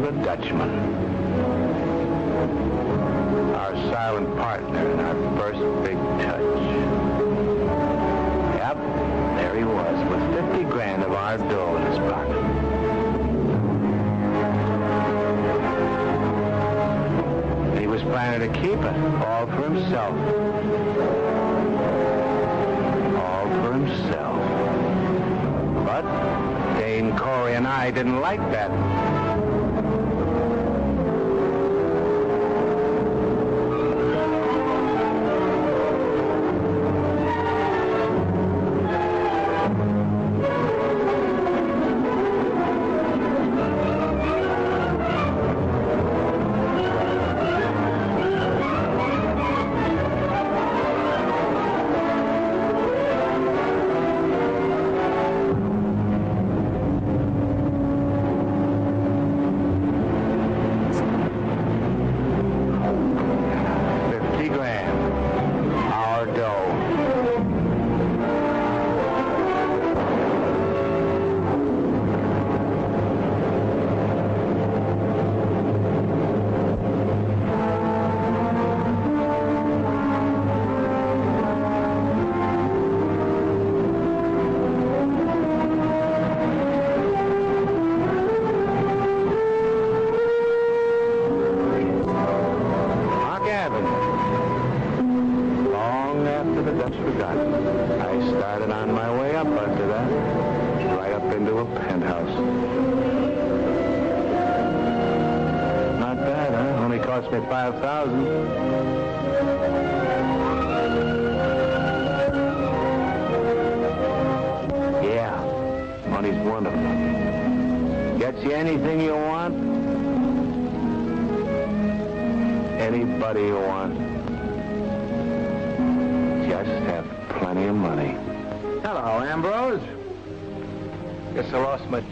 the Dutchman. Our silent partner in our first big touch. Yep, there he was with 50 grand of our dough in his pocket. He was planning to keep it all for himself. All for himself. But Dane, Corey, and I didn't like that.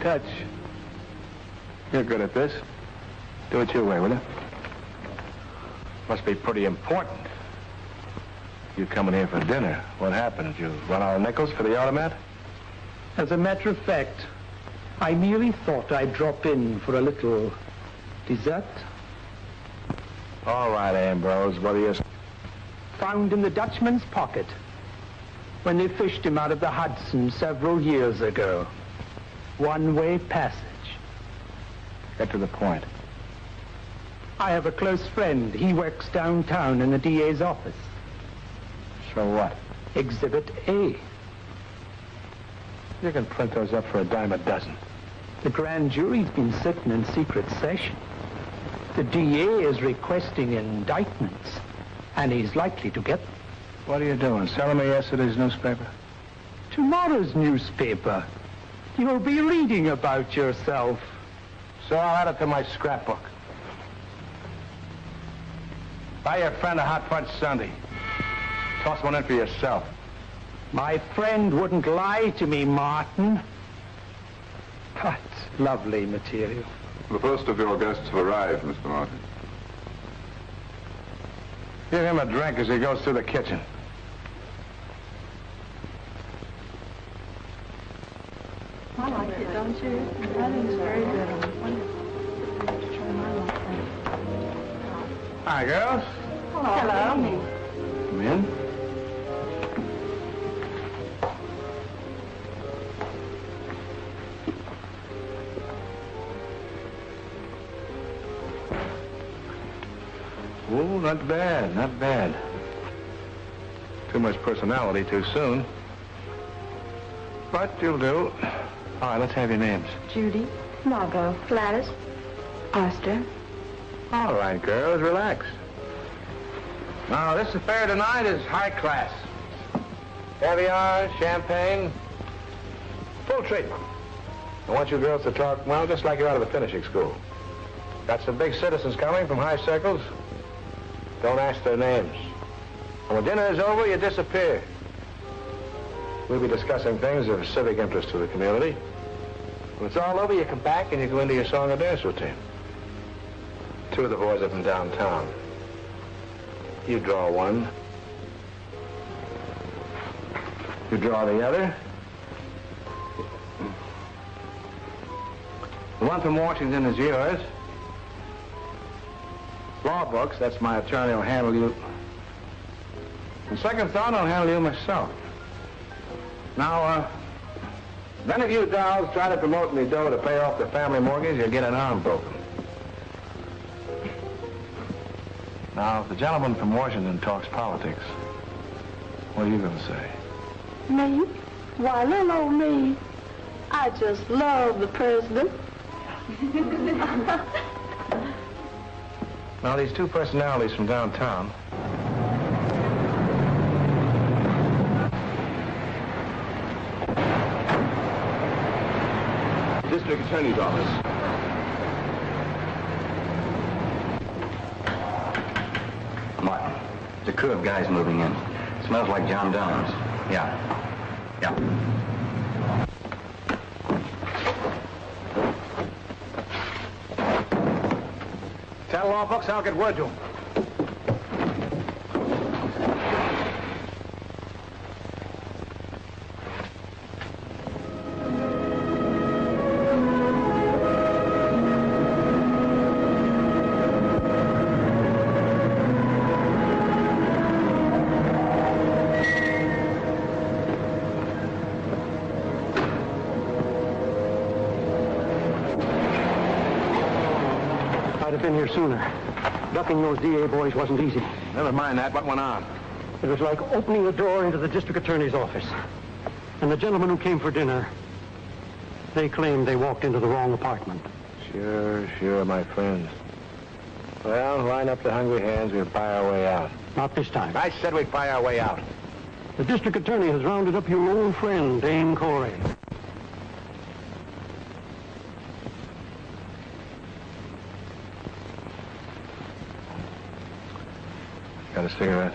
Touch. You're good at this. Do it your way, will you? Must be pretty important. You coming here for dinner. What happened? Did you run out of nickels for the automat? As a matter of fact, I merely thought I'd drop in for a little dessert. All right, Ambrose. What are you... Found in the Dutchman's pocket when they fished him out of the Hudson several years ago. One-way passage. Get to the point. I have a close friend. He works downtown in the DA's office. So what? Exhibit A. You can print those up for a dime a dozen. The grand jury's been sitting in secret session. The DA is requesting indictments, and he's likely to get them. What are you doing? Selling me yesterday's newspaper? Tomorrow's newspaper. You'll be reading about yourself. So I'll add it to my scrapbook. Buy your friend a hot fudge sundae. Toss one in for yourself. My friend wouldn't lie to me, Martin. That's lovely material. The first of your guests have arrived, Mr. Martin. Give him a drink as he goes through the kitchen. I like it, don't you? I think it's very good. Hi, girls. Hello. Hello. Come in. Oh, not bad, not bad. Too much personality too soon. But you'll do. All right, let's have your names. Judy, Margot, Gladys, Arster. All right, girls, relax. Now, this affair tonight is high class. Caviar, champagne, full treatment. I want you girls to talk, well, just like you're out of the finishing school. Got some big citizens coming from high circles. Don't ask their names. And when dinner is over, you disappear. We'll be discussing things of civic interest to the community. When it's all over, you come back and you go into your song and dance routine. Two of the boys are from downtown. You draw one. You draw the other. The one from Washington is yours. law books, that's my attorney will handle you. On second thought, I'll handle you myself. Now, if any of you dolls try to promote me dough to pay off the family mortgage, you'll get an arm broken. Now, if the gentleman from Washington talks politics, what are you going to say? Me? Why, little old me. I just love the president. Now, these two personalities from downtown. District Attorney's office. Martin, there's a crew of guys moving in. Smells like John Don's. Yeah. Tell law books I'll get word to him. I'd have been here sooner. Ducking those DA boys wasn't easy. Never mind that. What went on? It was like opening the door into the district attorney's office. And the gentlemen who came for dinner, they claimed they walked into the wrong apartment. Sure, my friends. Well, line up the hungry hands. We'll buy our way out. Not this time. I said we'd buy our way out. The district attorney has rounded up your old friend, Dame Corey. Got a cigarette?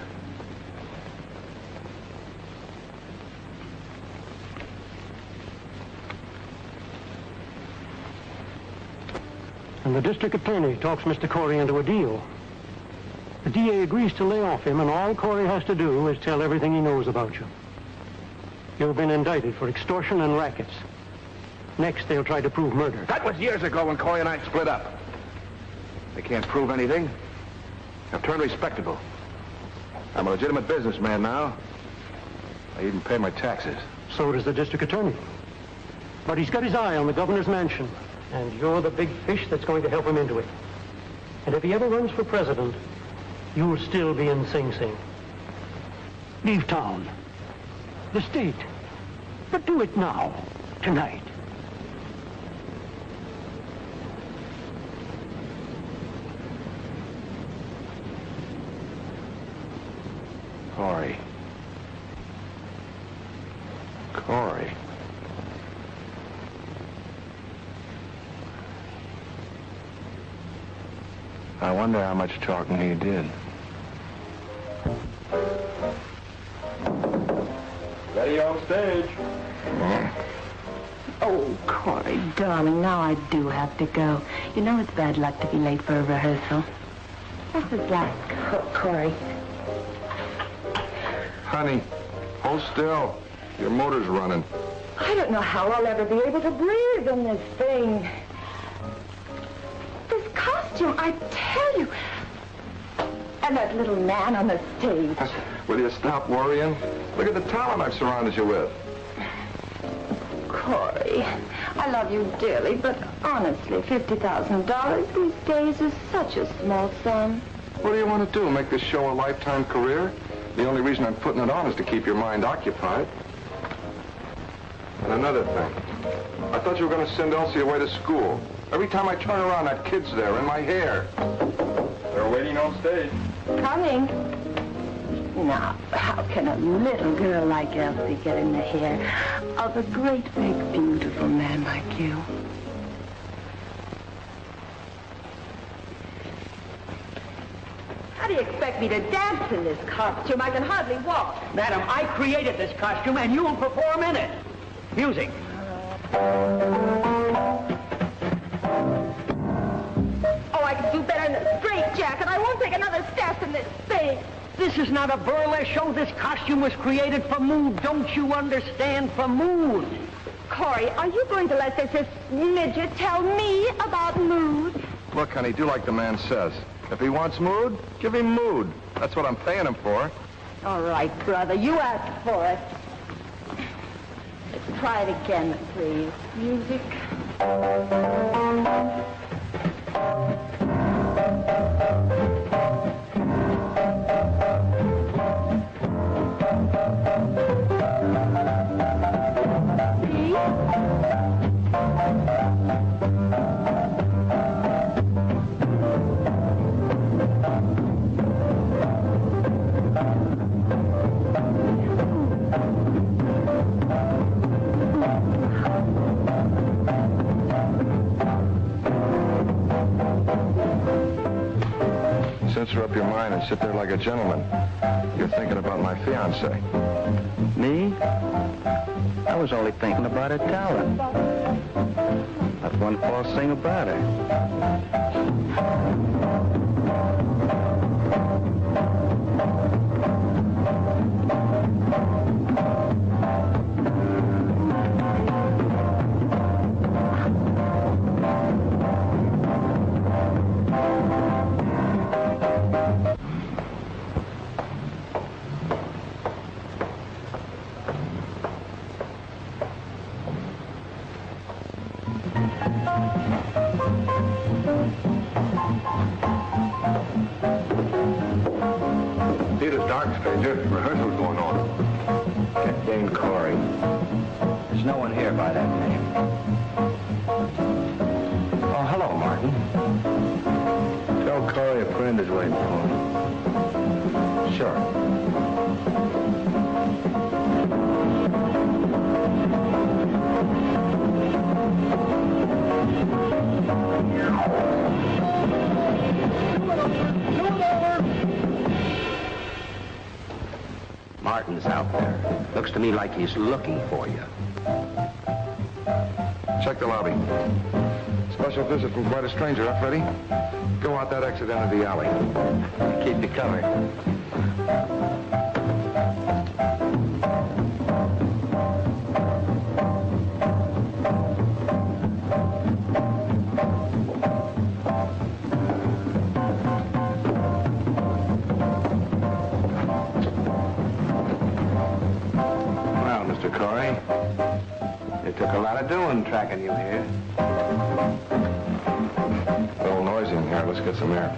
And the district attorney talks Mr. Corey into a deal. The DA agrees to lay off him, and all Corey has to do is tell everything he knows about you. You've been indicted for extortion and rackets. Next, they'll try to prove murder. That was years ago when Corey and I split up. They can't prove anything. I've turned respectable. I'm a legitimate businessman now. I even pay my taxes. So does the district attorney. But he's got his eye on the governor's mansion, and you're the big fish that's going to help him into it. And if he ever runs for president, you'll still be in Sing Sing. Leave town, the state, but do it now, tonight. Corey. I wonder how much talking he did. Ready on stage. Oh, Corey, darling, now I do have to go. You know it's bad luck to be late for a rehearsal. What's this last cook, Corey? Honey, hold still. Your motor's running. I don't know how I'll ever be able to breathe in this thing. This costume, I tell you. And that little man on the stage. Will you stop worrying? Look at the talent I've surrounded you with. Corey, I love you dearly, but honestly, $50,000 these days is such a small sum. What do you want to do, make this show a lifetime career? The only reason I'm putting it on is to keep your mind occupied. And another thing, I thought you were going to send Elsie away to school. Every time I turn around, that kid's there in my hair. They're waiting on stage. Coming. Now, how can a little girl like Elsie get in the hair of a great, big, beautiful man like you? How do you expect me to dance in this costume? I can hardly walk. Madam, I created this costume, and you'll perform in it. Music. Oh, I can do better in a straitjacket. I won't take another step in this thing. This is not a burlesque show. This costume was created for mood. Don't you understand? For mood. Corey, are you going to let this midget tell me about mood? Look, honey, do like the man says. If he wants mood, give him mood. That's what I'm paying him for. All right, brother, you asked for it. Let's try it again, please. Music. Censor up your mind and sit there like a gentleman. You're thinking about my fiancée. Me? I was only thinking about her talent. Not one false thing about her. Theater's dark, stranger. Rehearsal's going on. Captain Corey. There's no one here by that name. Oh, hello, Martin. Tell Corey a friend is waiting for him. Sure. Martin's out there. Looks to me like he's looking for you. Check the lobby. Special visit from quite a stranger, huh, Freddie? Go out that exit into the alley. Keep you covered. Mr. Corey, it took a lot of doing tracking you here. A little noisy in here. Let's get some air.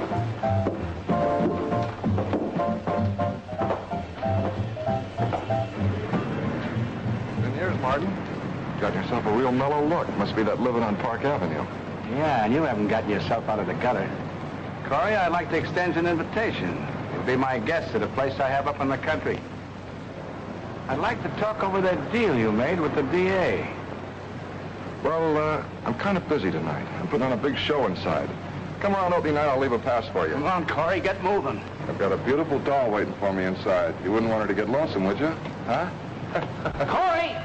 And here's Martin. Got yourself a real mellow look. Must be that living on Park Avenue. Yeah, and you haven't gotten yourself out of the gutter. Corey, I'd like to extend you an invitation. You'll be my guest at a place I have up in the country. I'd like to talk over that deal you made with the DA. Well, I'm kind of busy tonight. I'm putting on a big show inside. Come around opening night, I'll leave a pass for you. Come on, Corey, get moving. I've got a beautiful doll waiting for me inside. You wouldn't want her to get lonesome, would you? Huh? Corey!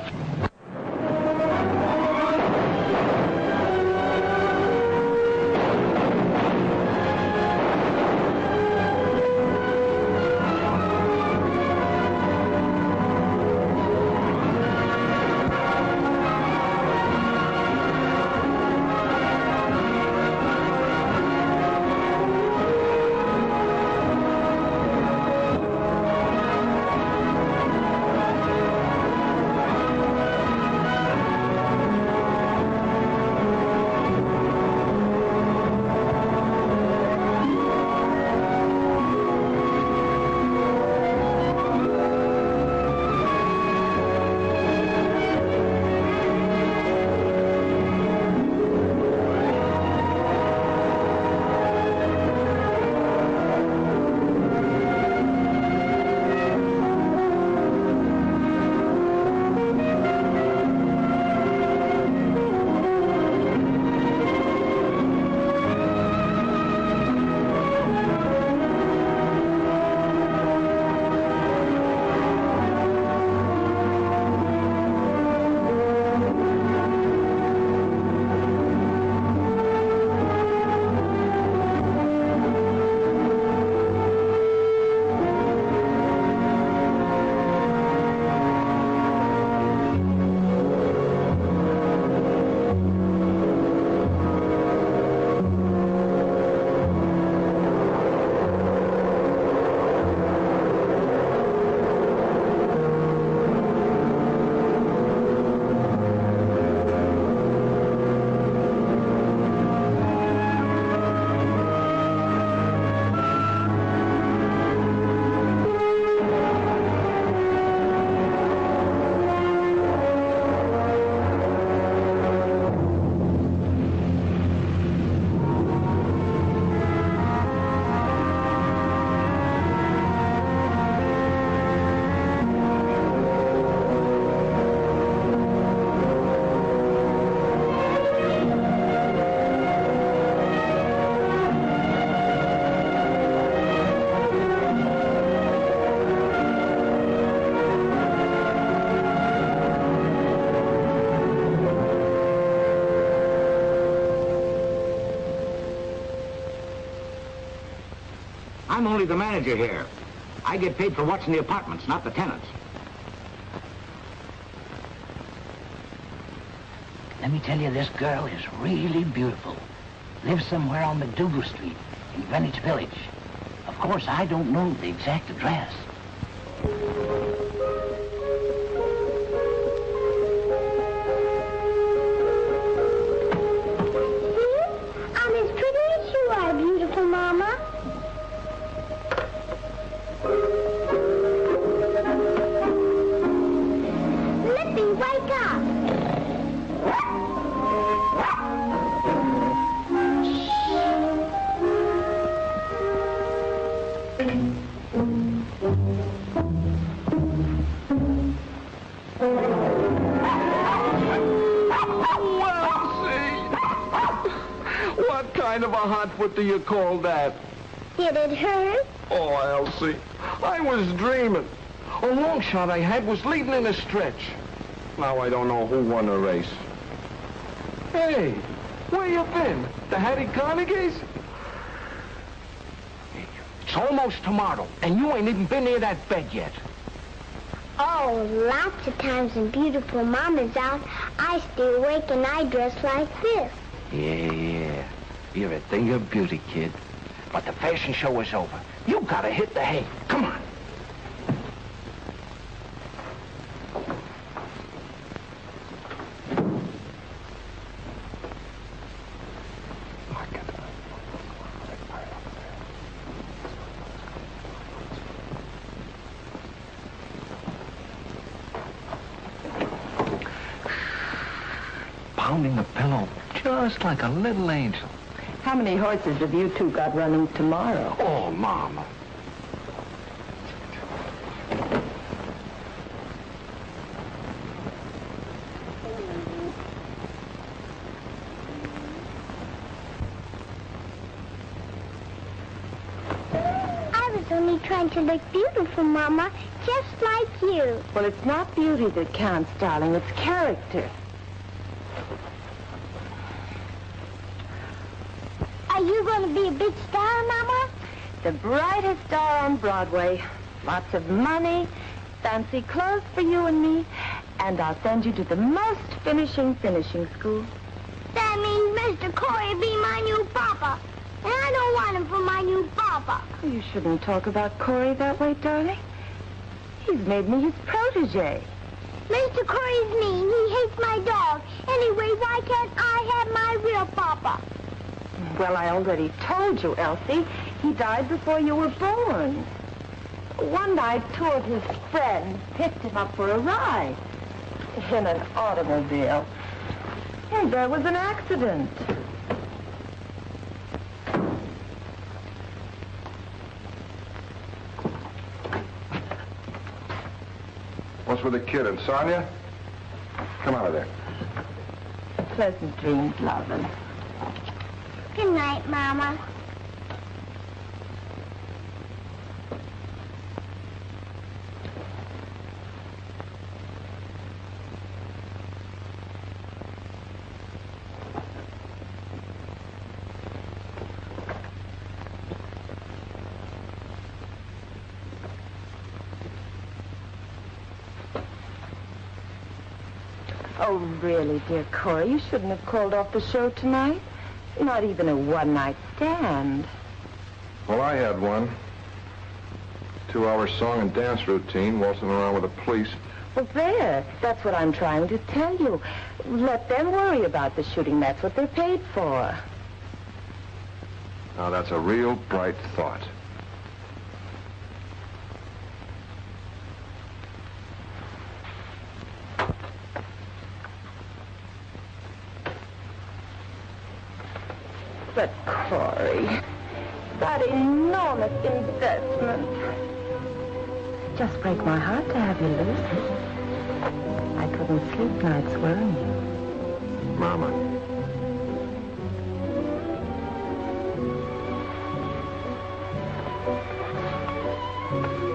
I'm only the manager here. I get paid for watching the apartments, not the tenants. Let me tell you, this girl is really beautiful. Lives somewhere on McDougal Street in Greenwich Village. Of course, I don't know the exact address. I'm as pretty as you are, beautiful Mama. Lippy, wake up. What kind of a hot foot do you call that? Did it hurt? Oh, Elsie, I was dreaming. A long shot I had was leading in a stretch. Now I don't know who won the race. Hey, where you been? The Hattie Carnegie's? It's almost tomorrow, and you ain't even been near that bed yet. Oh, lots of times when beautiful Mama's out, I stay awake and I dress like this. Yeah. You're a thing of beauty, kid. But the fashion show is over. You gotta hit the hay. Come on. Pounding the pillow just like a little angel. How many horses have you two got running tomorrow? Oh, Mama. I was only trying to look beautiful, Mama, just like you. Well, it's not beauty that counts, darling. It's character. Are you going to be a big star, Mama? The brightest star on Broadway. Lots of money, fancy clothes for you and me, and I'll send you to the most finishing school. That means Mr. Corey be my new papa. And I don't want him for my new papa. You shouldn't talk about Corey that way, darling. He's made me his protege. Mr. Corey's mean. He hates my dog. Anyway, why can't I have my real papa? Well, I already told you, Elsie. He died before you were born. One night, two of his friends picked him up for a ride in an automobile. And there was an accident. What's with the kid and Sonia? Come out of there. Pleasant dreams, lovin'. Good night, Mama. Oh, really, dear Corey, you shouldn't have called off the show tonight. Not even a one-night stand. Well, I had one. 2-hour song and dance routine, waltzing around with the police. Well, there. That's what I'm trying to tell you. Let them worry about the shooting. That's what they're paid for. Now, that's a real bright thought. But, Corey, that enormous investment. Just break my heart to have you lose it. I couldn't sleep nights worrying you. Mama.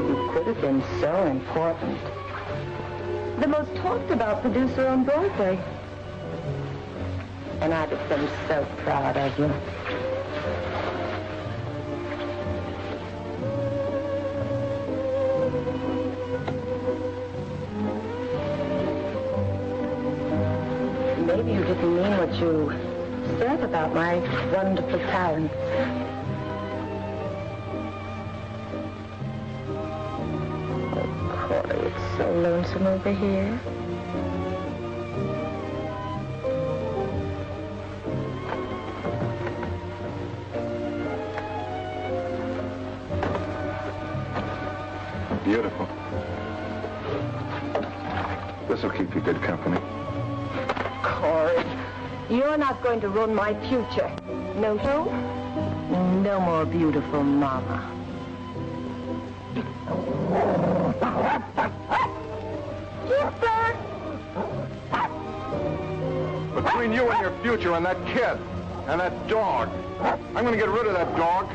You could have been so important. The most talked about producer on Broadway. And I'd have been so proud of you. didn't mean what you said about my wonderful talent. Oh, Corey, it's so lonesome over here. Beautiful. This will keep you good company. Corey, you're not going to ruin my future. No, no more beautiful mama. Between you and your future and that kid and that dog, I'm going to get rid of that dog.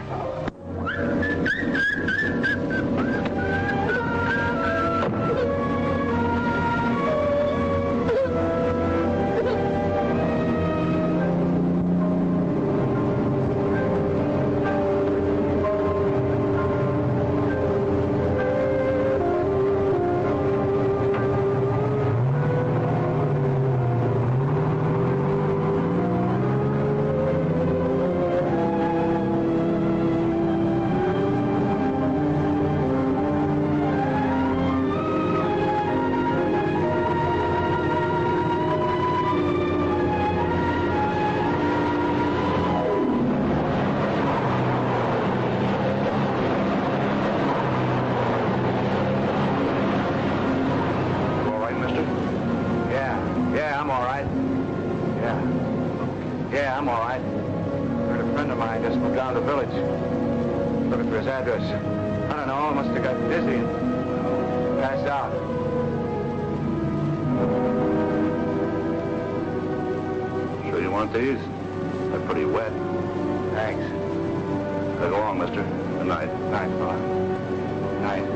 Yeah, I'm all right. Heard a friend of mine just moved down to the village. Looking for his address. I don't know, I must have got dizzy and passed out. Sure you want these? They're pretty wet. Thanks. So go along, mister. Good night. Night, Bob. Night.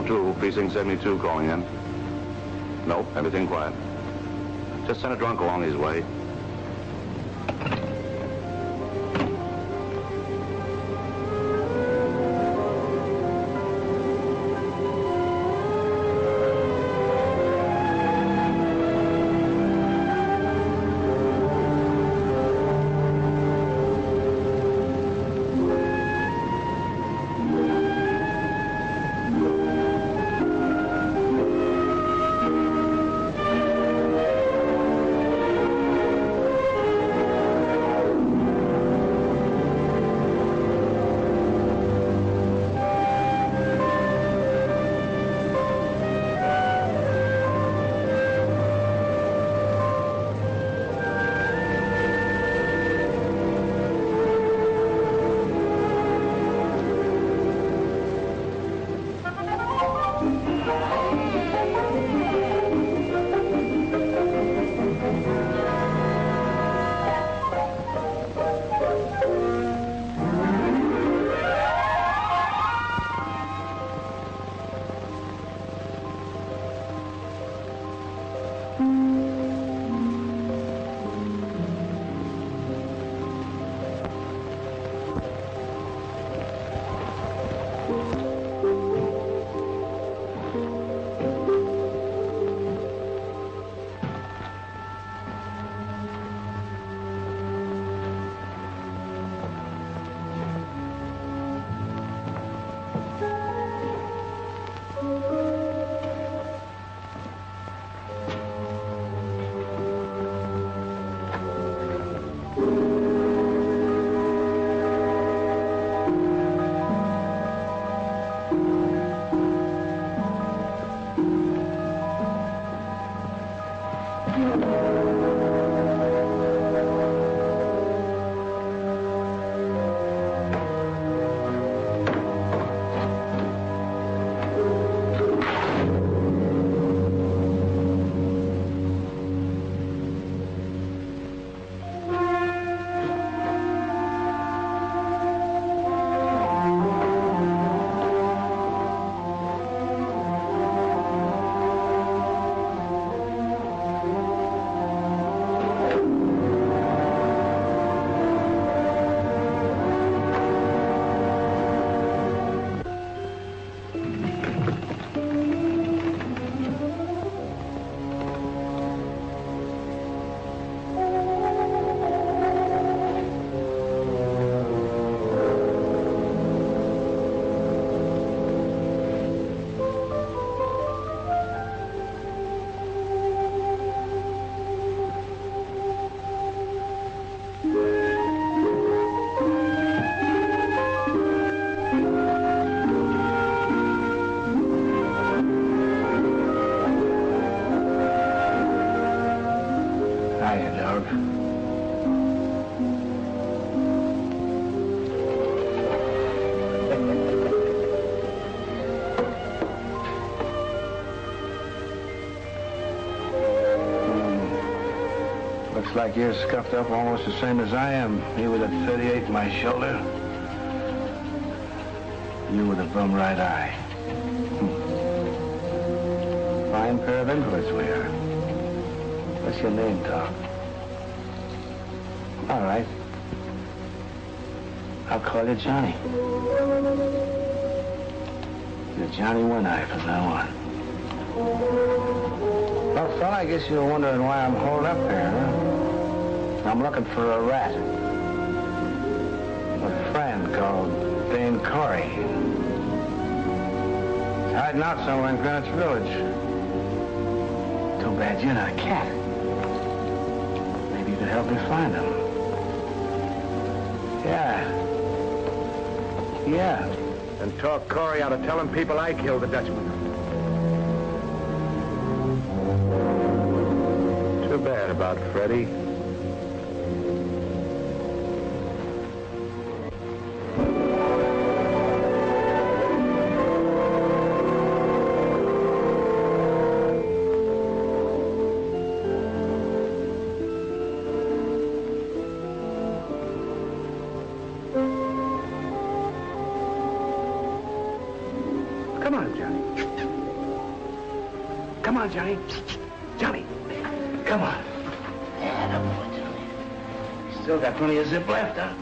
Two, precinct 72 calling in. Nope, everything quiet. Just sent a drunk along his way. Looks like you're scuffed up almost the same as I am. Me with a 38 in my shoulder. You with a bum right eye. Fine pair of invalids we are. What's your name, Tom? All right. I'll call you Johnny. You're Johnny One-Eye from now on. Well, fella, I guess you're wondering why I'm holed up here, huh? I'm looking for a rat. A friend called Dane Corey. He's hiding out somewhere in Greenwich Village. Too bad you're not a cat. Maybe you could help me find him. Yeah. And talk Corey out of telling people I killed the Dutchman. Too bad about Freddie. Come on, Johnny. Come on, Johnny. Johnny, come on. Still got plenty of zip left, huh?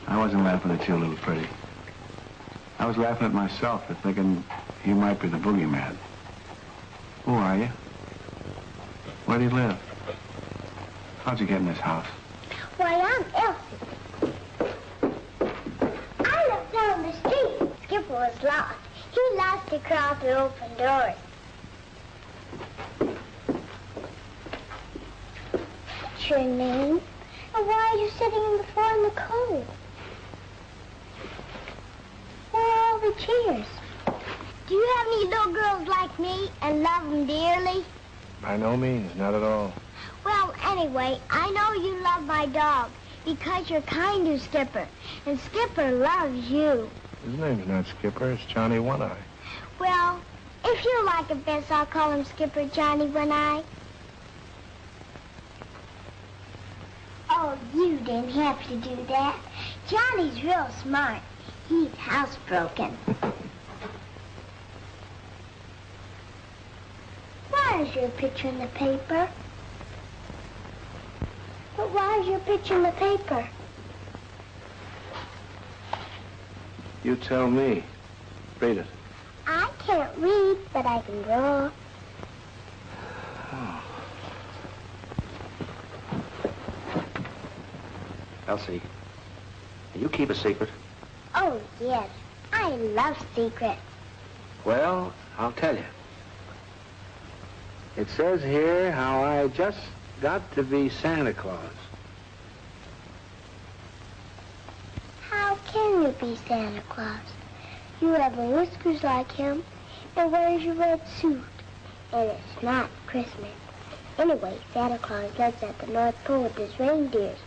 I wasn't laughing at you, little pretty. I was laughing at myself for thinking you might be the boogeyman. Who are you? Where do you live? How'd you get in this house? Why, I'm Elsie. I lived down the street. Skipper was lost. He lost to cross the open doors. What's your name? And why are you sitting on the floor in the cold? Where are all the chairs? Do you have any little girls like me and love them dearly? By no means, not at all. Well, anyway, I know you love my dog because you're kind to Skipper, and Skipper loves you. His name's not Skipper, it's Johnny One-Eye. Well, if you like it best, I'll call him Skipper Johnny One-Eye. Oh, you didn't have to do that. Johnny's real smart. He's housebroken. Why is your picture in the paper? But why is your picture in the paper? You tell me. Read it. I can't read, but I can draw. Oh. Elsie, you keep a secret? Oh, yes. I love secrets. Well, I'll tell you. It says here how I just got to be Santa Claus. How can you be Santa Claus? You have whiskers like him and wears your red suit. And it's not Christmas. Anyway, Santa Claus lives at the North Pole with his reindeers.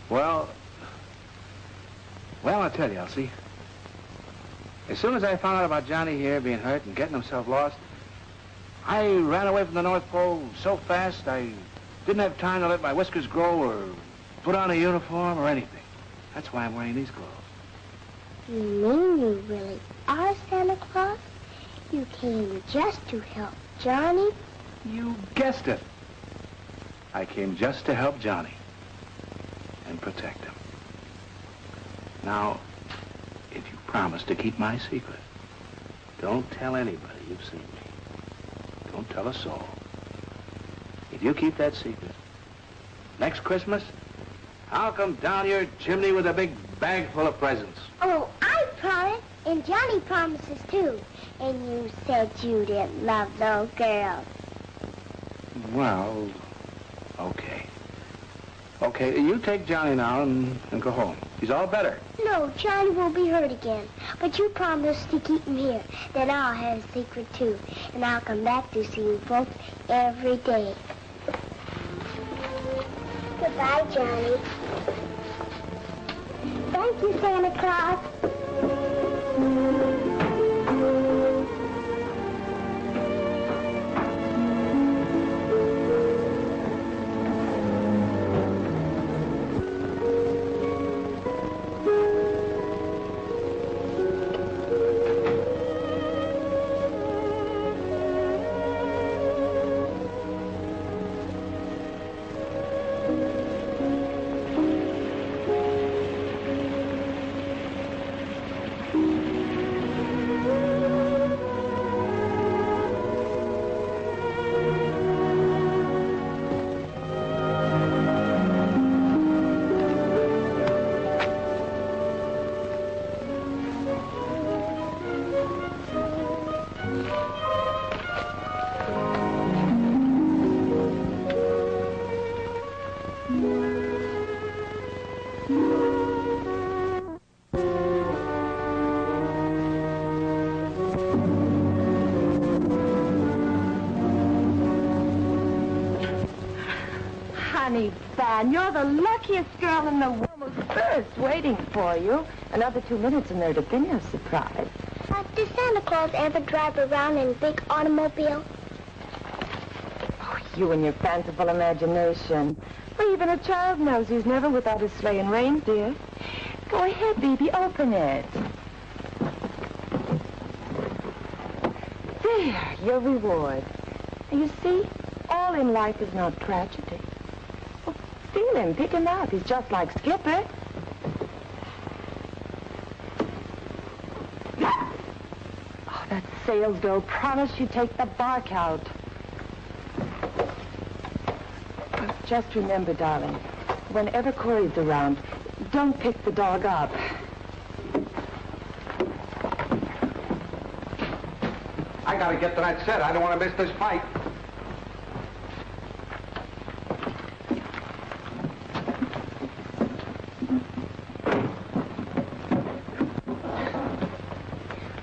Well, I'll tell you, Elsie. As soon as I found out about Johnny here being hurt and getting himself lost, I ran away from the North Pole so fast I didn't have time to let my whiskers grow or put on a uniform or anything. That's why I'm wearing these clothes. You mean you really are Santa Claus? You came just to help Johnny? You guessed it. I came just to help Johnny and protect him. Now, if you promise to keep my secret, don't tell anybody you've seen me. Don't tell a soul. If you keep that secret, next Christmas, I'll come down your chimney with a big bag full of presents. Oh, I promise, and Johnny promises too. And you said you didn't love little girls. Well, okay. Okay, you take Johnny now and go home. He's all better. No, Johnny will be hurt again. But you promised to keep him here. Then I'll have a secret too. And I'll come back to see you folks every day. Goodbye, Johnny. Thank you, Santa Claus. Honey Van, you're the luckiest girl in the world. First, waiting for you. Another 2 minutes and there'd have been your surprise. Does Santa Claus ever drive around in a big automobile? Oh, you and your fanciful imagination. Well, even a child knows he's never without his sleigh and reindeer. Go ahead, baby, open it. There, your reward. You see, all in life is not tragedy. Well, feel him, pick him out. He's just like Skipper. Oh, that sales girl promised she'd take the bark out. Just remember, darling, whenever Corey's around, don't pick the dog up. I gotta get to that set. I don't want to miss this fight.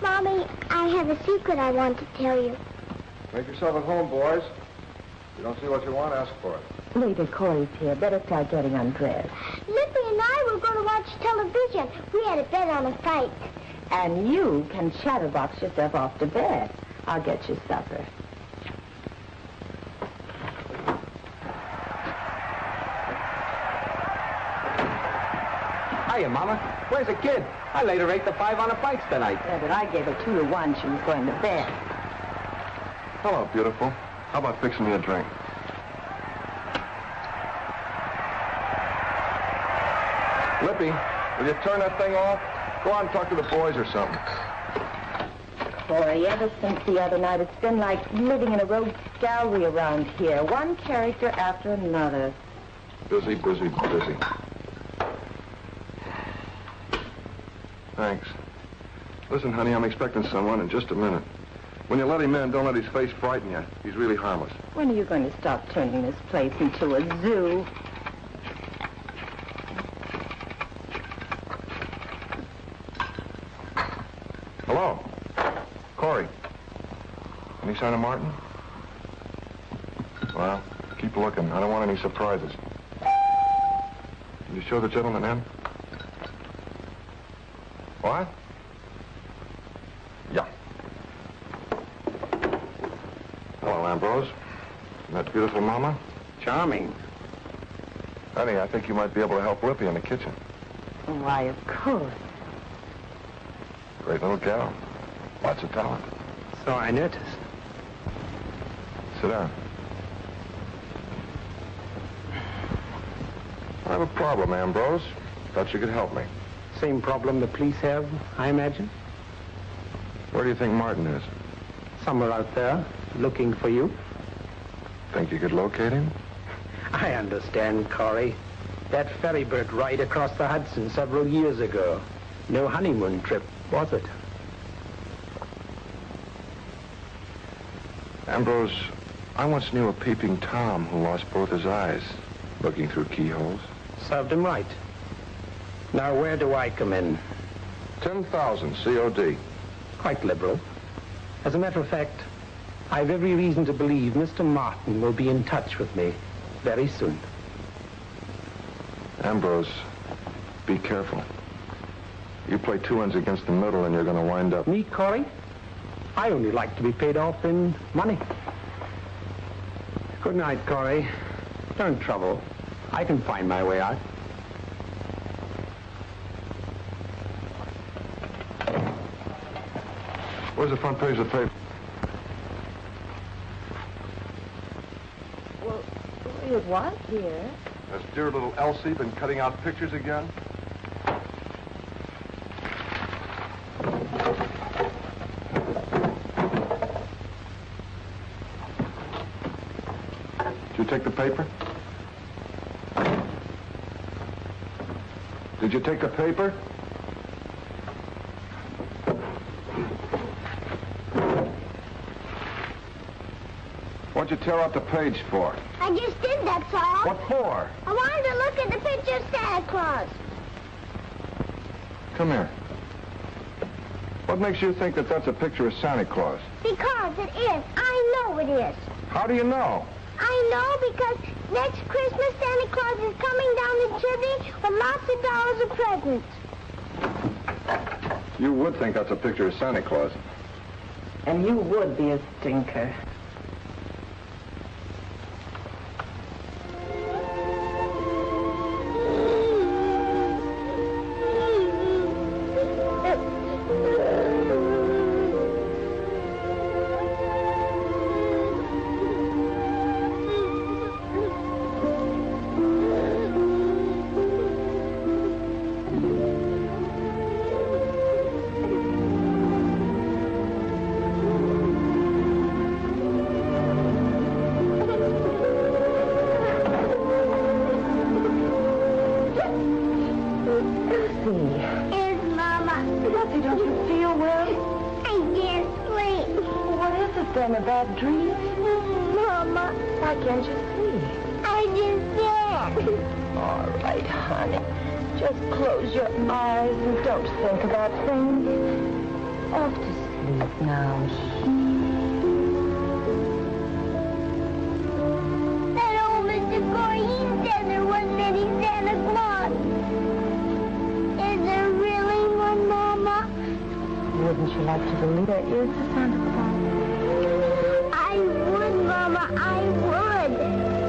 Mommy, I have a secret I want to tell you. Make yourself at home, boys. If you don't see what you want, ask for it. Later, Corey's here. Better start getting undressed. Lippy and I were going to watch television. We had a bet on a fight. And you can chatterbox yourself off to bed. I'll get you supper. Hiya, Mama. Where's the kid? I laid her 8-5 on the fights tonight. Yeah, but I gave her 2-1. She was going to bed. Hello, beautiful. How about fixing me a drink? Lippy, will you turn that thing off? Go out and talk to the boys or something. Corey, ever since the other night, it's been like living in a rogues gallery around here. One character after another. Busy, busy, busy. Thanks. Listen, honey, I'm expecting someone in just a minute. When you let him in, don't let his face frighten you. He's really harmless. When are you going to stop turning this place into a zoo? any sign of Martin? Well, keep looking. I don't want any surprises. Can you show the gentleman in? What? Yeah. Hello, Ambrose. And that beautiful mama? Charming. Honey, I think you might be able to help Lippy in the kitchen. Why, of course. Great little gal. Lots of talent. So I noticed. Sit down. I have a problem, Ambrose. Thought you could help me. Same problem the police have, I imagine. Where do you think Martin is? Somewhere out there, looking for you. Think you could locate him? I understand, Corey. That ferry boat ride across the Hudson several years ago. No honeymoon trip, was it? Ambrose, I once knew a peeping Tom who lost both his eyes, looking through keyholes. Served him right. Now, where do I come in? 10,000 COD. Quite liberal. As a matter of fact, I've every reason to believe Mr. Martin will be in touch with me very soon. Ambrose, be careful. You play two ends against the middle and you're going to wind up... Me, Corey? I only like to be paid off in money. Good night, Corey. Don't trouble. I can find my way out. Where's the front page of the paper? Well, it was here. Has dear little Elsie been cutting out pictures again? Did you take the paper? Did you take the paper? What'd you tear out the page for? I just did, that's all. What for? I wanted to look at the picture of Santa Claus. Come here. What makes you think that that's a picture of Santa Claus? Because it is. I know it is. How do you know? I know because next Christmas Santa Claus is coming down the chimney with lots of dollars of presents. You would think that's a picture of Santa Claus. And you would be a stinker. A bad dream? Mama. Why can't you see? I just can't. All right, honey. Just close your eyes and don't think about things. Off to sleep now. That old Mr. Corey, he said there wasn't any Santa Claus. Is there really one, Mama? Wouldn't you like to believe there is a Santa Claus? I would, Mama, I would.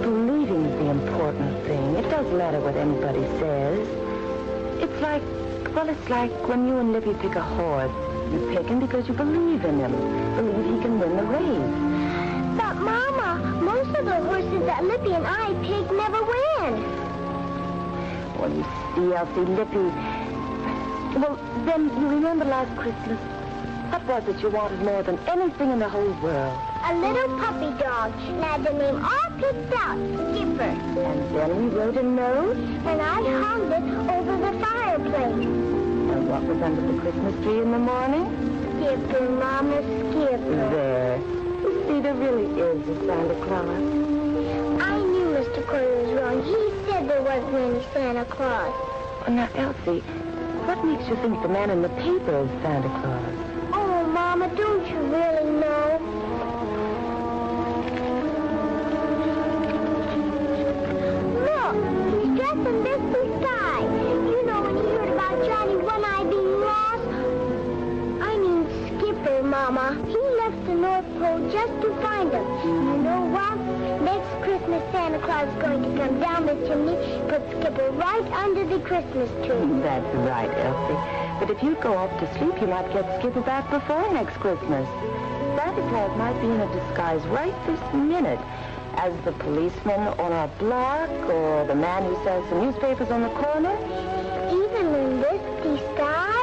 Believing's the important thing. It doesn't matter what anybody says. It's like when you and Lippy pick a horse. You pick him because you believe in him. Believe he can win the race. But, Mama, most of the horses that Lippy and I pick never win. Well, you see, Elsie, Lippy... Well, then, you remember last Christmas? What was it you wanted more than anything in the whole world? A little puppy dog. And had the name all picked out, Skipper. And then we wrote a note? And I hung it over the fireplace. And what was under the Christmas tree in the morning? Skipper, Mama, Skipper. There. You see, there really is a Santa Claus. I knew Mr. Corey was wrong. He said there wasn't any Santa Claus. Oh, now, Elsie, what makes you think the man in the paper is Santa Claus? Oh, Mama, don't you really know? Santa Claus is going to come down the chimney, put Skipper right under the Christmas tree. That's right, Elsie. But if you go off to sleep, you might get Skipper back before next Christmas. Santa Claus might be in a disguise right this minute as the policeman on our block or the man who sells the newspapers on the corner. Even in this disguise?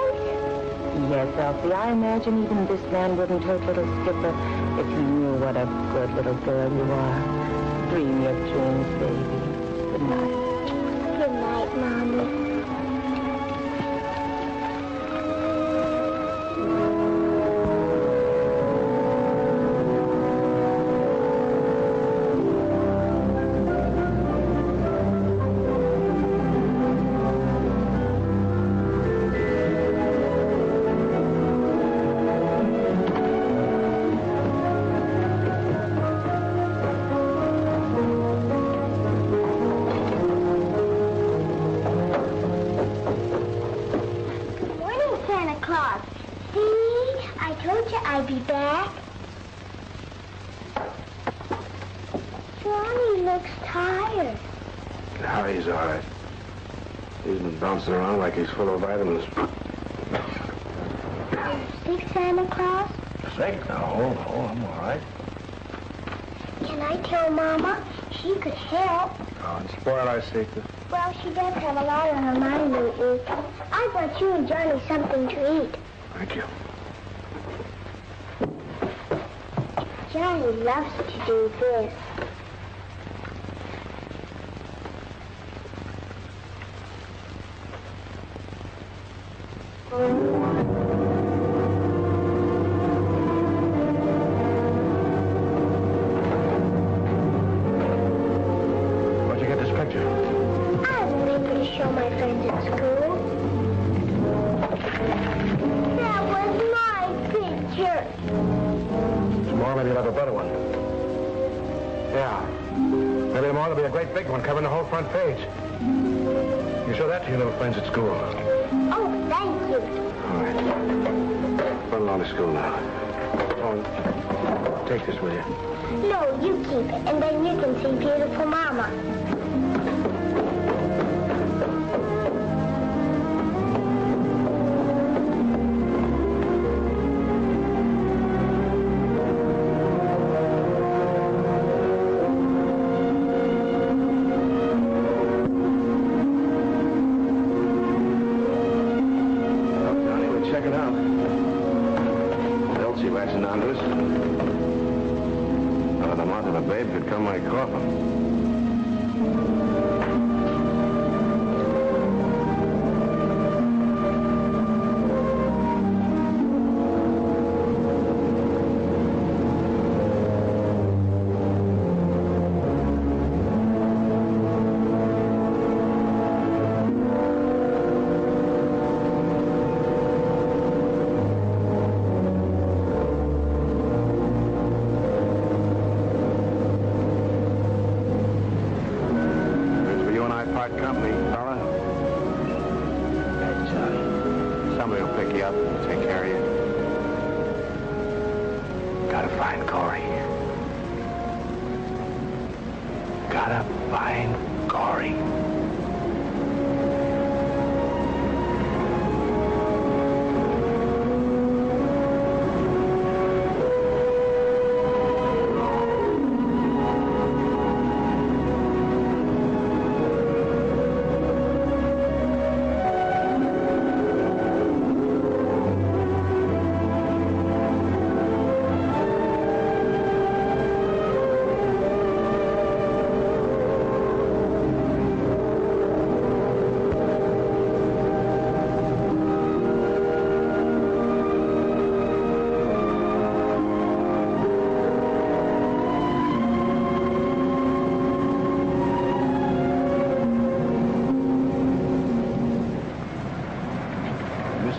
Yes, Elsie, I imagine even this man wouldn't hurt little Skipper if he knew what a good little girl you are. Dream your dreams, baby. Good night. Good night, Mommy. I'll be back. Johnny looks tired. Now he's all right. He's been bouncing around like he's full of vitamins. Are you sick, Santa Claus? Sick? No, I'm all right. Can I tell Mama? She could help. Oh, and spoil our secret. Well, she does have a lot on her mind lately. I brought you and Johnny something to eat. Thank you. Johnny loves to do this. Where'd you get this picture? I have a paper to show my friends at school. That was my picture. Tomorrow maybe you'll have a better one. Yeah. Maybe tomorrow there'll be a great big one covering the whole front page. You show that to your little friends at school. Oh, thank you. All right. Run along to school now. Oh, take this with you. No, you keep it, and then you can see beautiful Mama.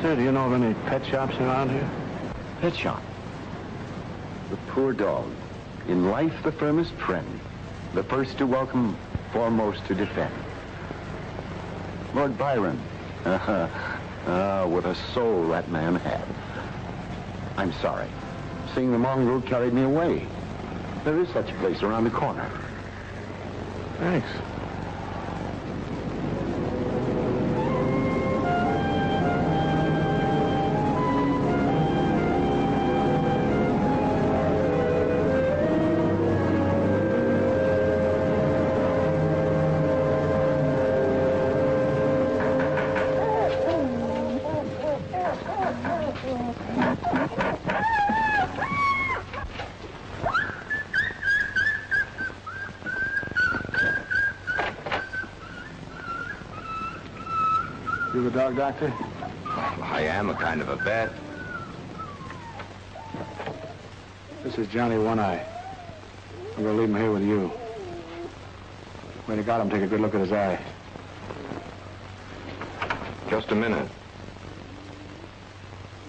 Do you know of any pet shops around here? Pet shop. The poor dog. In life, the firmest friend. The first to welcome, foremost to defend. Lord Byron. What a soul that man had. I'm sorry. Seeing the mongrel carried me away. There is such a place around the corner. Thanks. You the dog doctor? Well, I am a kind of a vet. This is Johnny One Eye. I'm gonna leave him here with you. When you got him, take a good look at his eye. Just a minute.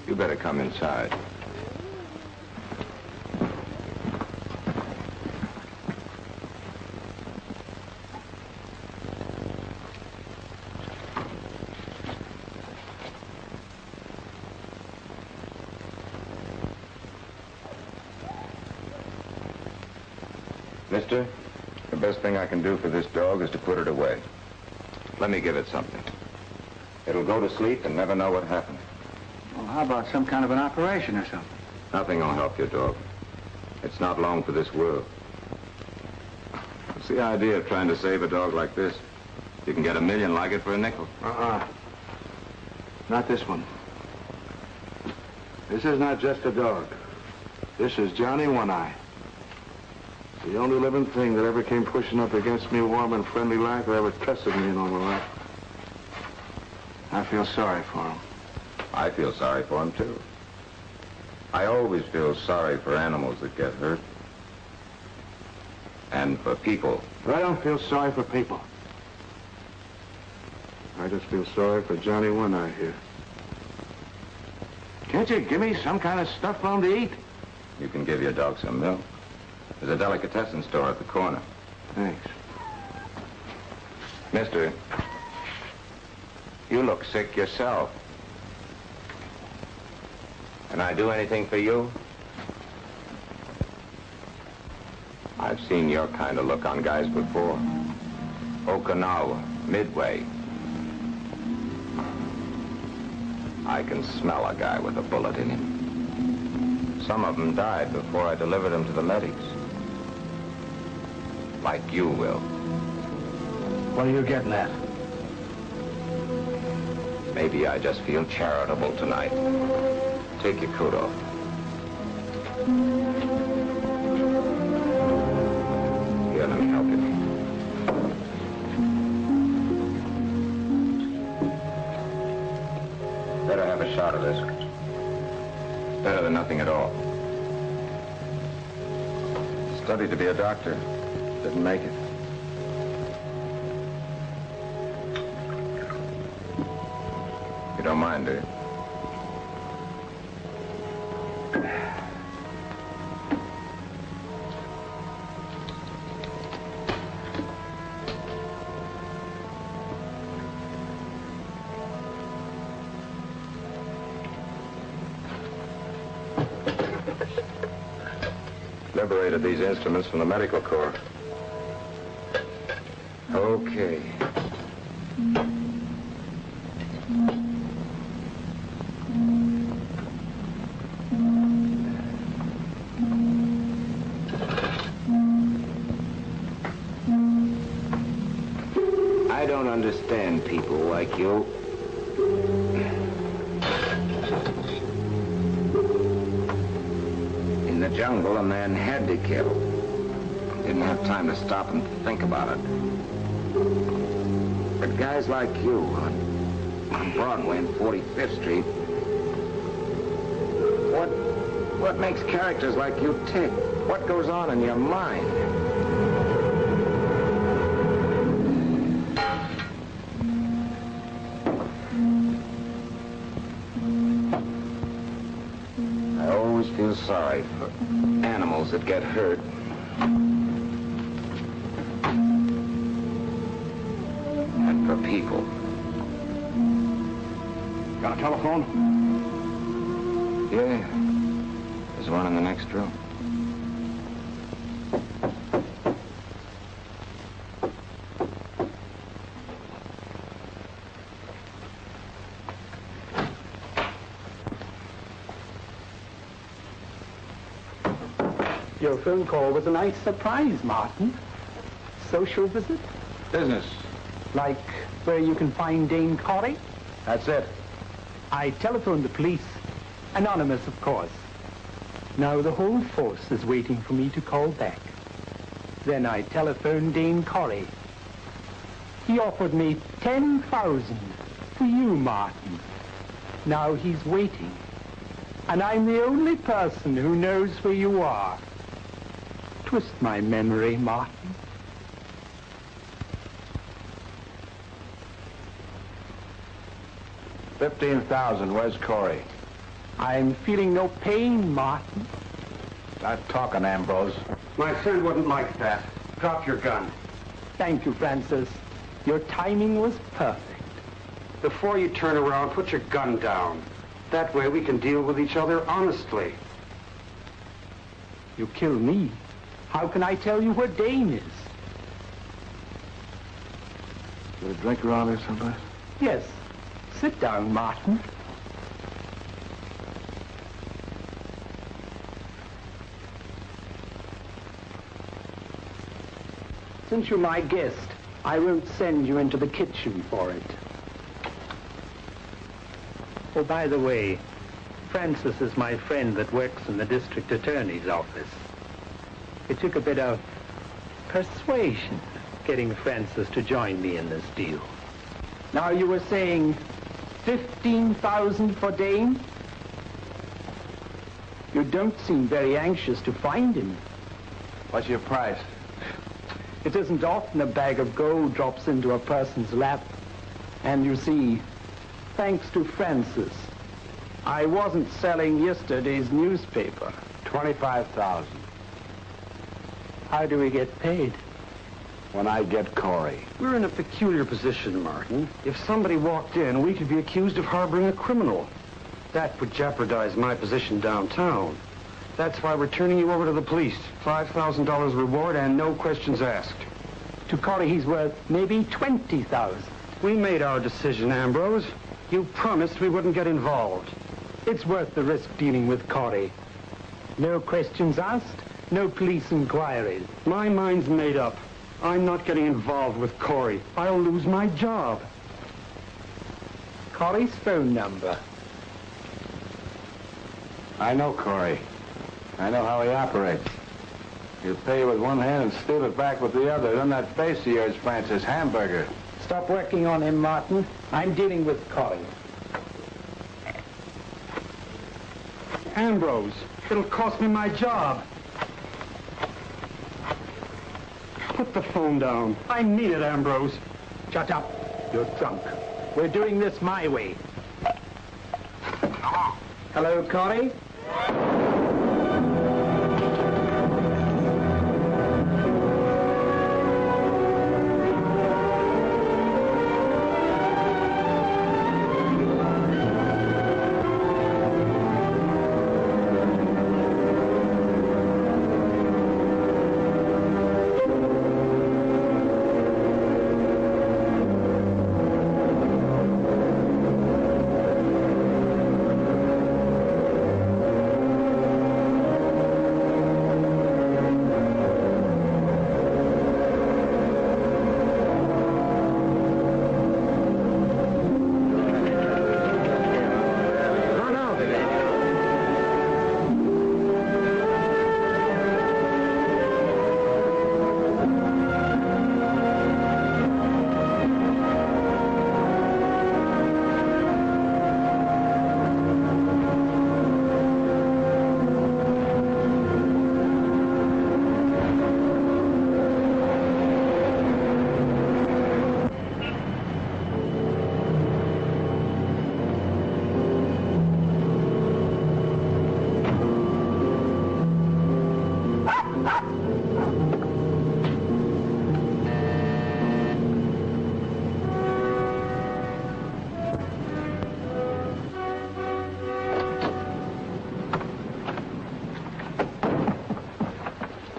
You better come inside. Mister, the best thing I can do for this dog is to put it away. Let me give it something. It'll go to sleep and never know what happened. Well, how about some kind of an operation or something? Nothing will help your dog. It's not long for this world. What's the idea of trying to save a dog like this? You can get $1 million like it for a nickel. Not this one. This is not just a dog. This is Johnny One Eye. The only living thing that ever came pushing up against me warm and friendly like or ever trusted me in all my life. I feel sorry for him. I feel sorry for him, too. I always feel sorry for animals that get hurt. And for people. But I don't feel sorry for people. I just feel sorry for Johnny One Eye here. Can't you give me some kind of stuff for him to eat? You can give your dog some milk. There's a delicatessen store at the corner. Thanks. Mister, you look sick yourself. Can I do anything for you? I've seen your kind of look on guys before. Okinawa, Midway. I can smell a guy with a bullet in him. Some of them died before I delivered them to the medics. Like you will. What are you getting at? Maybe I just feel charitable tonight. Take your coat off. Here, let me help you. Better have a shot of this. Better than nothing at all. Studied to be a doctor. Didn't make it. You don't mind, do you? Liberated these instruments from the medical corps. Okay. I don't understand people like you. In the jungle, a man had to kill. Didn't have time to stop and think about it. But guys like you on Broadway and 45th Street, what makes characters like you tick? What goes on in your mind? I always feel sorry for animals that get hurt. And for people. Got a telephone? Yeah. There's one in the next room. Your phone call was a nice surprise, Martin. Social visit? Business. Like where you can find Dame Corrie? That's it. I telephoned the police. Anonymous, of course. Now the whole force is waiting for me to call back. Then I telephoned Dame Corrie. He offered me 10,000 for you, Martin. Now he's waiting. And I'm the only person who knows where you are. Twist my memory, Martin. $15,000. Where's Corey? I'm feeling no pain, Martin. Start talking, Ambrose. My friend wouldn't like that. Drop your gun. Thank you, Francis. Your timing was perfect. Before you turn around, put your gun down. That way we can deal with each other honestly. You kill me. How can I tell you where Dame is? Got a drink around here someplace? Yes. Sit down, Martin. Since you're my guest, I won't send you into the kitchen for it. Oh, by the way, Francis is my friend that works in the district attorney's office. It took a bit of persuasion getting Francis to join me in this deal. Now, you were saying 15,000 for Dame? You don't seem very anxious to find him. What's your price? It isn't often a bag of gold drops into a person's lap. And you see, thanks to Francis, I wasn't selling yesterday's newspaper. 25,000. How do we get paid? When I get Corey. We're in a peculiar position, Martin. If somebody walked in, we could be accused of harboring a criminal. That would jeopardize my position downtown. That's why we're turning you over to the police. $5,000 reward and no questions asked. To Corey, he's worth maybe 20,000. We made our decision, Ambrose. You promised we wouldn't get involved. It's worth the risk dealing with Corey. No questions asked, no police inquiries. My mind's made up. I'm not getting involved with Corey. I'll lose my job. Corey's phone number. I know Corey. I know how he operates. He'll pay you with one hand and steal it back with the other. Then that face of yours, Francis, hamburger. Stop working on him, Martin. I'm dealing with Corey. Ambrose, it'll cost me my job. Put the phone down. I need it, Ambrose. Shut up. You're drunk. We're doing this my way. Hello, Corey?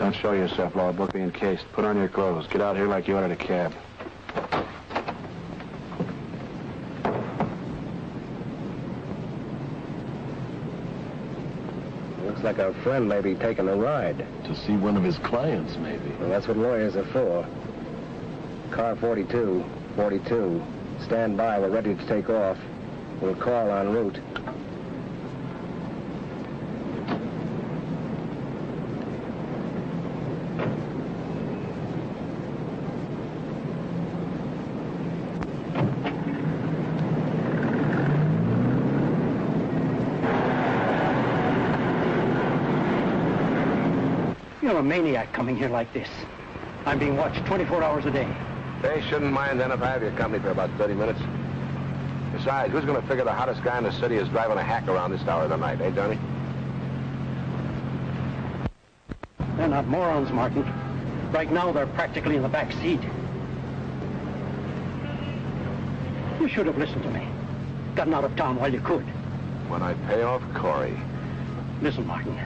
Don't show yourself, law book be encased. Put on your clothes. Get out here like you ordered a cab. Looks like our friend may be taking a ride. To see one of his clients, maybe. Well, that's what lawyers are for. Car 42, 42. Stand by, we're ready to take off. We'll call en route. You're a maniac coming here like this. I'm being watched 24 hours a day. They shouldn't mind then if I have your company for about 30 minutes. Besides, who's going to figure the hottest guy in the city is driving a hack around this hour of the night, eh, Johnny? They're not morons, Martin. Right now, they're practically in the back seat. You should have listened to me. Gotten out of town while you could. When I pay off Corey. Listen, Martin.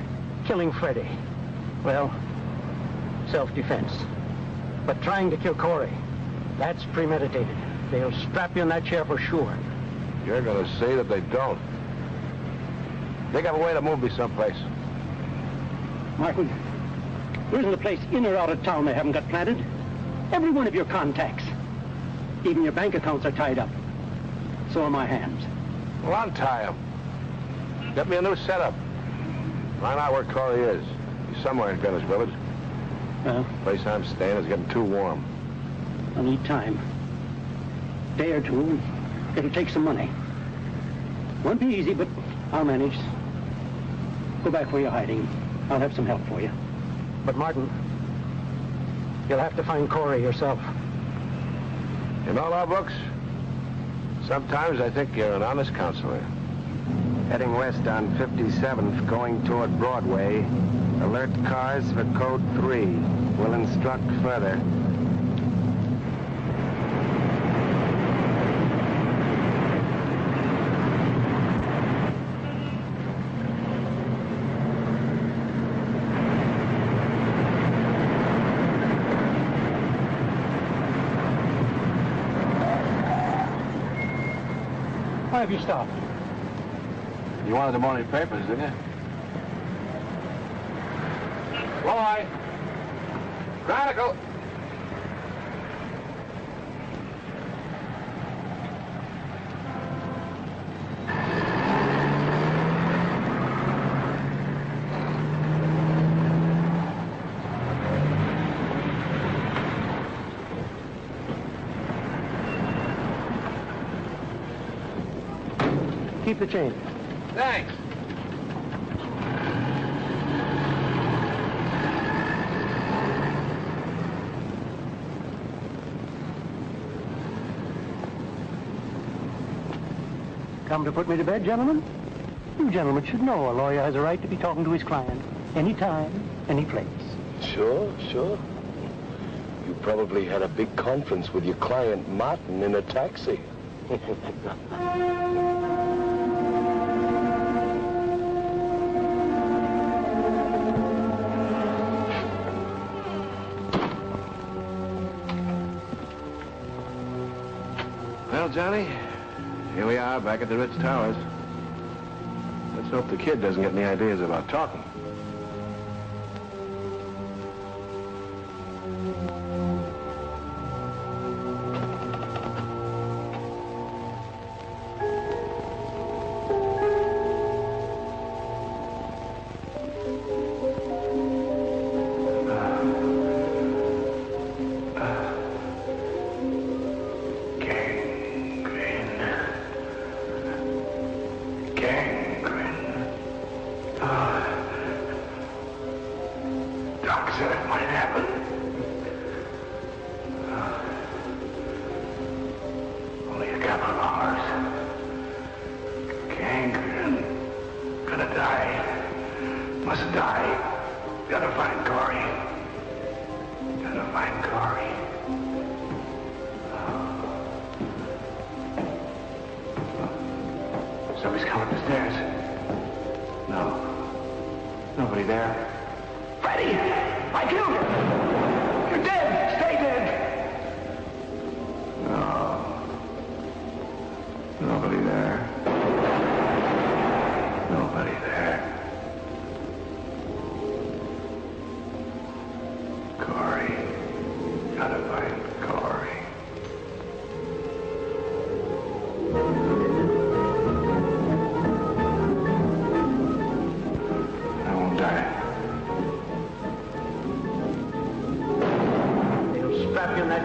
Killing Freddie. Well, self-defense. But trying to kill Corey, that's premeditated. They'll strap you in that chair for sure. You're going to say that they don't. Think of a way to move me someplace. Martin, there isn't a place in or out of town they haven't got planted. Every one of your contacts. Even your bank accounts are tied up. So are my hands. Well, untie him. Get me a new setup. Find out where Corey is. He's somewhere in Greenwich Village. Well, The place I'm staying is getting too warm. I need time. Day or two. It'll take some money. Won't be easy, but I'll manage. Go back where you're hiding. I'll have some help for you. But, Martin, you'll have to find Corey yourself. You know, law books, sometimes I think you're an honest counselor. Heading west on 57th, going toward Broadway. Alert cars for code 3. We'll instruct further. Why have you stopped? You wanted the morning papers, didn't you? Boy! Chronicle! Keep the change. Thanks. Come to put me to bed, gentlemen? You gentlemen should know a lawyer has a right to be talking to his client anytime, any place. Sure. You probably had a big conference with your client, Martin, in a taxi. Well, Johnny, here we are back at the Ritz Towers. Let's hope the kid doesn't get any ideas about talking. Somebody's coming up the stairs. No. Nobody there. Freddie! I killed him! You're dead! Stay dead! No. Nobody there. Nobody there.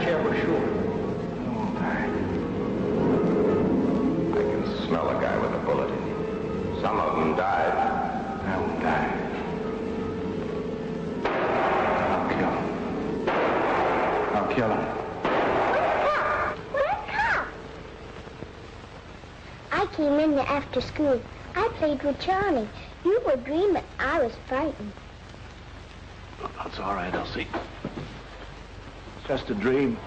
chair for sure. I can smell a guy with a bullet in him. Some of them died. I won't die. I'll kill him. I'll kill him. I came in after school. I played with Johnny. You were dreaming. I was frightened. That's all right, Elsie. It's just a dream.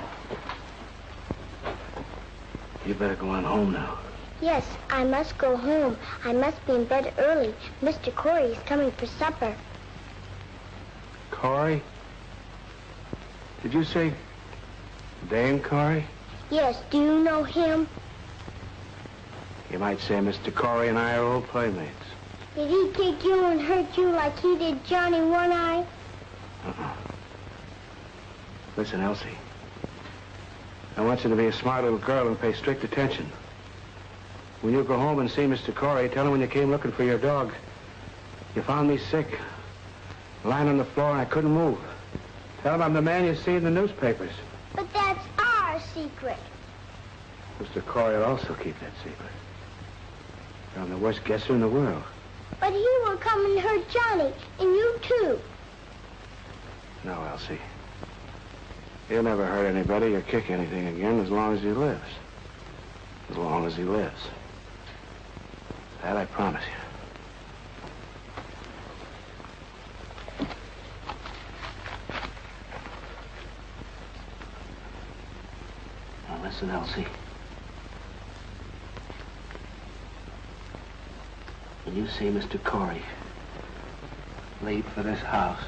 You better go on home now. Yes, I must go home. I must be in bed early. Mr. Corey is coming for supper. Corey? Did you say Dane Corey? Yes, do you know him? You might say Mr. Corey and I are old playmates. Did he kick you and hurt you like he did Johnny One Eye? Listen, Elsie. I want you to be a smart little girl and pay strict attention. When you go home and see Mr. Corey, tell him when you came looking for your dog, you found me sick, lying on the floor, and I couldn't move. Tell him I'm the man you see in the newspapers. But that's our secret. Mr. Corey will also keep that secret. I'm the worst guesser in the world. But he will come and hurt Johnny, and you too. No, Elsie. He'll never hurt anybody or kick anything again as long as he lives. As long as he lives. That I promise you. Now listen, Elsie. When you see Mr. Corey leave for this house,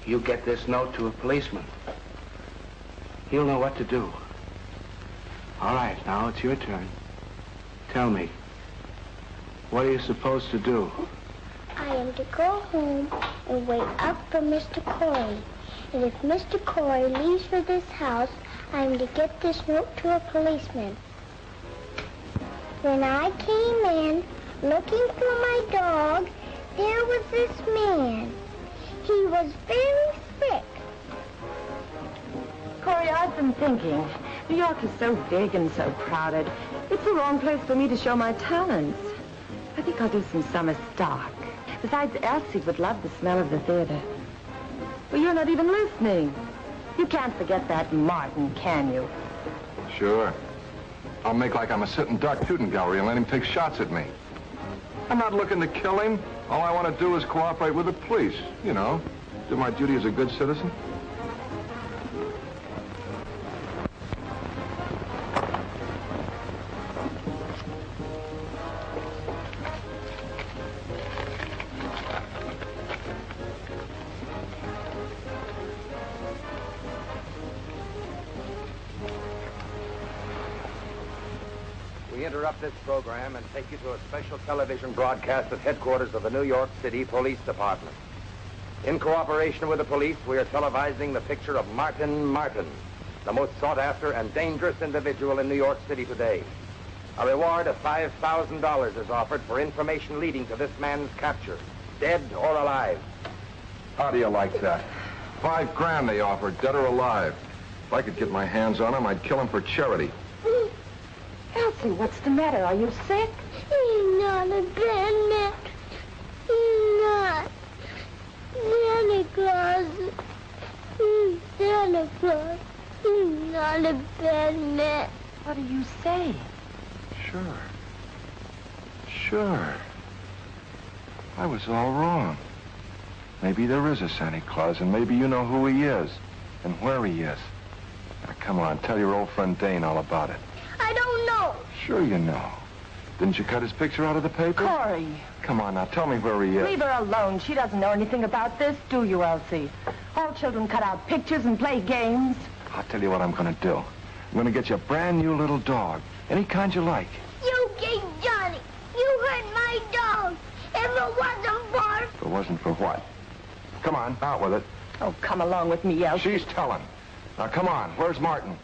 you get this note to a policeman. He'll know what to do. All right, now it's your turn. Tell me, what are you supposed to do? I am to go home and wait up for Mr. Corey. And if Mr. Corey leaves for this house, I am to get this note to a policeman. When I came in, looking for my dog, there was this man. He was very sick. Corey, I've been thinking. New York is so big and so crowded. It's the wrong place for me to show my talents. I think I'll do some summer stock. Besides, Elsie would love the smell of the theater. Well, you're not even listening. You can't forget that Martin, can you? Sure. I'll make like I'm a sitting duck shooting gallery and let him take shots at me. I'm not looking to kill him. All I want to do is cooperate with the police. You know, do my duty as a good citizen. We interrupt this program and take you to a special television broadcast at headquarters of the New York City Police Department. In cooperation with the police, we are televising the picture of Martin Martin, the most sought-after and dangerous individual in New York City today. A reward of $5,000 is offered for information leading to this man's capture, dead or alive. How do you like that? $5 grand they offered, dead or alive. If I could get my hands on him, I'd kill him for charity. Elsie, what's the matter? Are you sick? He's not a bad man. He's not. Santa Claus. He's Santa Claus. He's not a bad man. What do you say? Sure. I was all wrong. Maybe there is a Santa Claus, and maybe you know who he is and where he is. Now, come on, tell your old friend Dane all about it. I don't know. Sure you know. Didn't you cut his picture out of the paper? Corey. Come on now, tell me where he is. Leave her alone. She doesn't know anything about this, do you, Elsie? All children cut out pictures and play games. I'll tell you what I'm going to do. I'm going to get you a brand new little dog. Any kind you like. You kicked Johnny. You hurt my dog. If it wasn't for... If it wasn't for what? Come on, out with it. Oh, come along with me, Elsie. She's telling. Now, come on. Where's Martin?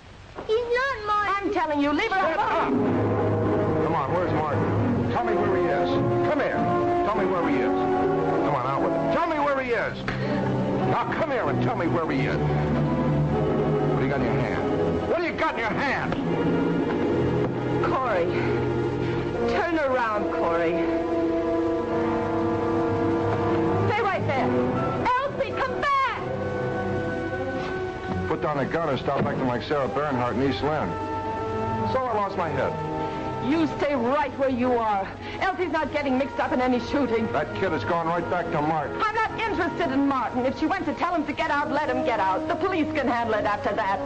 He's not Martin. I'm telling you, leave her alone. Come on, where's Martin? Tell me where he is. Come here. Tell me where he is. Come on, out with it. Tell me where he is. Now, come here and tell me where he is. in your hand? What do you got in your hand? Corey. Turn around, Corey. Stay right there. Elsie, come back! Put down the gun and stop acting like Sarah Bernhardt in East Lynn. So I lost my head. You stay right where you are. Elsie's not getting mixed up in any shooting. That kid has gone right back to Martin. I'm not interested in Martin. If she went to tell him to get out, let him get out. The police can handle it after that.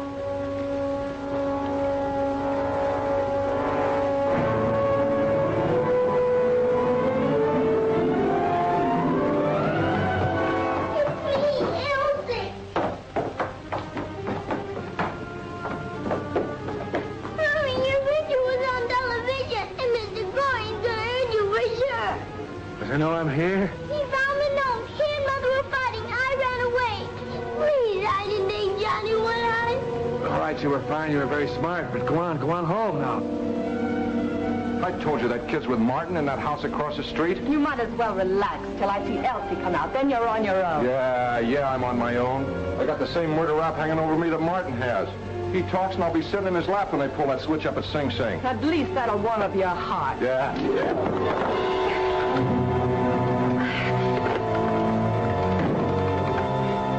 I know I'm here. He found the note. He and Mother were fighting. I ran away. Please, I didn't think Johnny would hide. All right, you were fine. You were very smart. But go on home now. I told you that kid's with Martin in that house across the street. You might as well relax till I see Elsie come out. Then you're on your own. Yeah, I'm on my own. I got the same murder rap hanging over me that Martin has. He talks and I'll be sitting in his lap when they pull that switch up at Sing Sing. At least that'll warm up your heart. Yeah.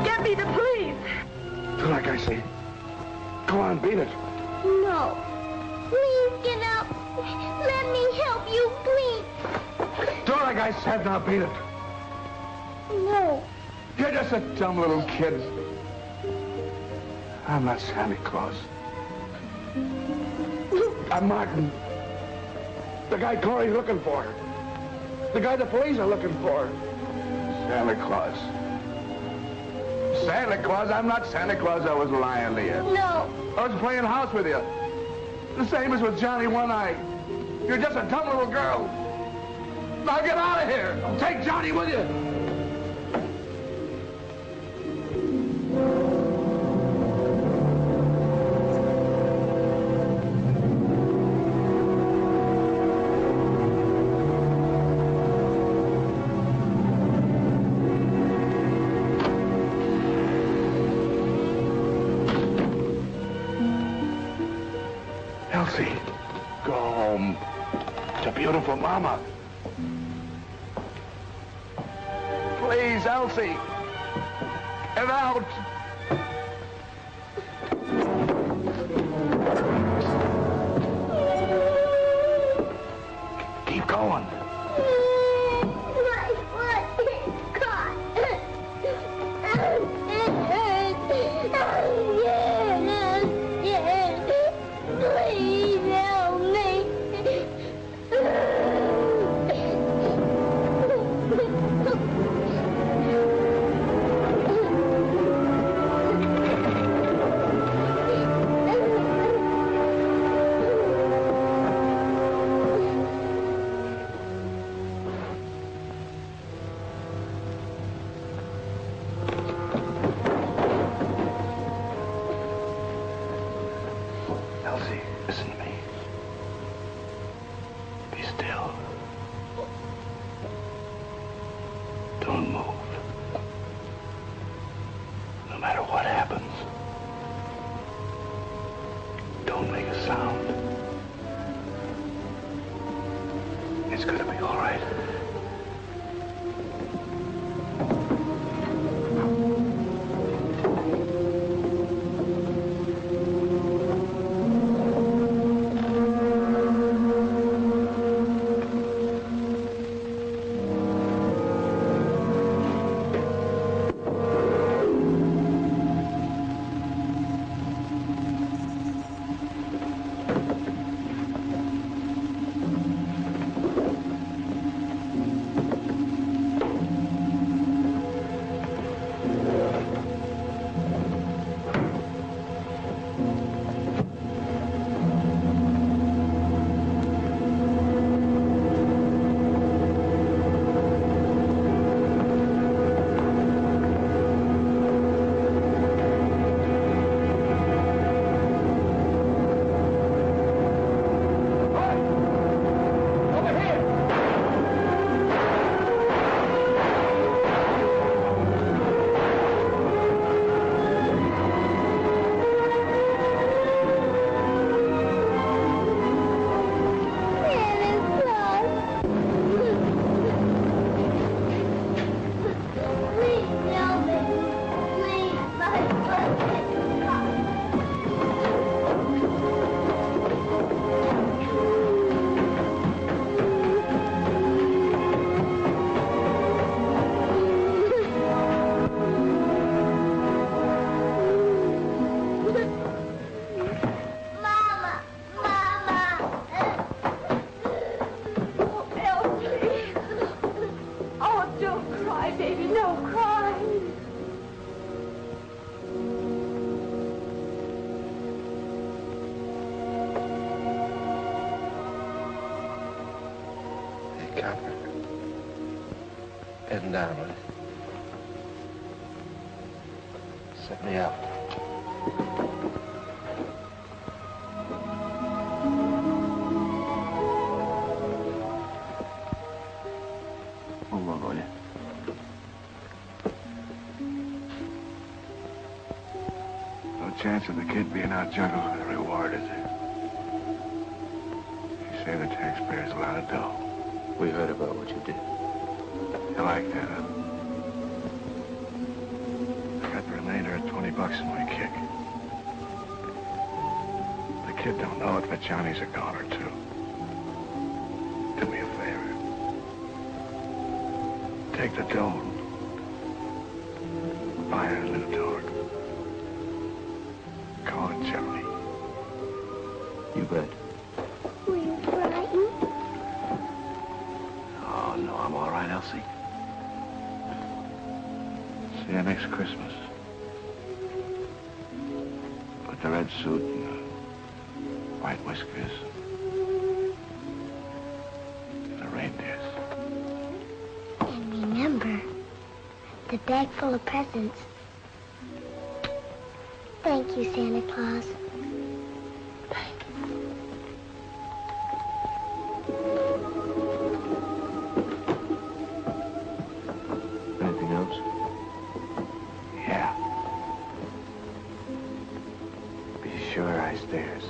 Get me the police. Do like I say. Go on, beat it. No. Please get up. Let me help you, please. Do like I said, now beat it. No. You're just a dumb little kid. I'm not Santa Claus. I'm Martin. The guy Corey's looking for. The guy the police are looking for. Santa Claus. Santa Claus? I'm not Santa Claus. I was lying to you. No. I was playing house with you. The same as with Johnny One-Eye. You're just a dumb little girl. Now get out of here. Take Johnny with you. Elsie, go home to beautiful Mama. Please, Elsie, get out. Keep going. My foot is caught. Please help me. Elsie, listen to me. Be still. Don't move. No matter what happens, don't make a sound. It's gonna be all right. Copper. Heading down, will you? Set me up. Hold on, will you? No chance of the kid being out jungled with a reward, is there? You say the taxpayers a lot of dough. We heard about what you did. You like that, huh? I got the remainder of $20 in my kick. The kid don't know it, but Johnny's a goner, too. Do me a favor. Take the dough. Buy her a new dog. Call it Johnny. You bet. Were you frightened? Oh, no, I'm all right, Elsie. See you next Christmas. Put the red suit and the white whiskers. And the reindeers. And remember, the bag full of presents. Thank you, Santa Claus. Anything else? Yeah. Be sure I stay as